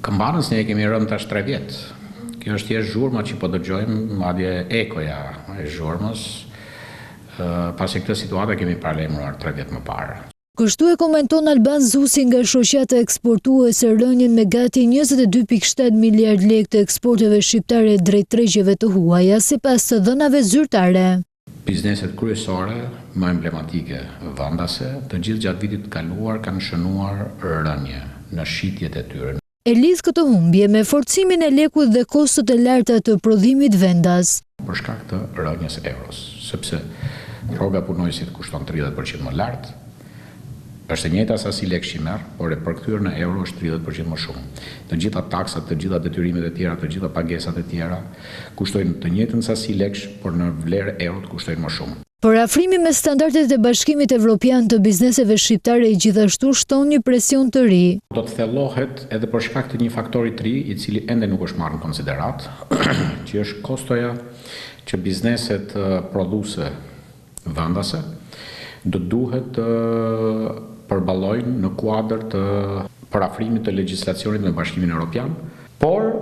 Këmbanës ne kemi rënë tash 3 vjet. Kjo është thjesht zhurma që po dëgjojmë, madje ekoja e zhurmës. Pasi këtë situatë kemi paralajmëruar 3 vjet më parë. Kështu e komenton Alban Zusi nga shoqata eksportuese rënien me gati 22.7 miliard lekë të eksporteve shqiptare drejt tregjeve të huaja sipas të dhënave zyrtare. Bizneset kryesore më emblematike vendase, të gjithë gjatë vitit të kaluar kanë shënuar rënje në shitjet e tyre. E lidh këtë humbje me forcimin e lekut dhe kostot e larta të prodhimit vendas. Për shkak të rënjes së euros, sepse rroga punojësit kushton 30% më lart, është e njëjta sasi lekë që merr, por e përkthyer në euro është 30% më shumë. Të gjitha taksat, të gjitha detyrimet e tjera, të gjitha pagesat e tjera kushtojnë të njëjtën sasi lekësh, por në vlerë euro kushtojnë më shumë. Por afrimi me standardet e Bashkimit Evropian të bizneseve shqiptare gjithashtu shton një presion të ri. Do të thellohet edhe për shkak të një faktori të ri i cili ende nuk është marrë në konsiderat, që është kostoja që bizneset prodhuese vendase do duhet të përballojnë në kuadër të parafrimit të legjislacionit me Bashkimin Evropian, por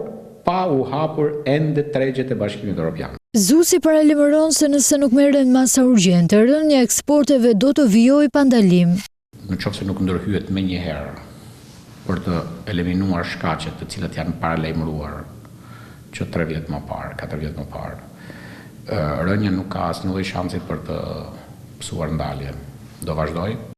pa u hapur ende tregjet e Bashkimit Evropian. Zusi paralajmëron se nëse nuk merren masa urgjente, rënja e eksporteve do të vijojë pa ndalim. Nëse nuk ndërhyet menjëherë për të eliminuar shkaqet të cilat janë paralajmëruar që 3 vjet më parë, 4 vjet më parë, rënja nuk ka asnjë lloj shansi për të mësuar ndalje. Do vazhdoj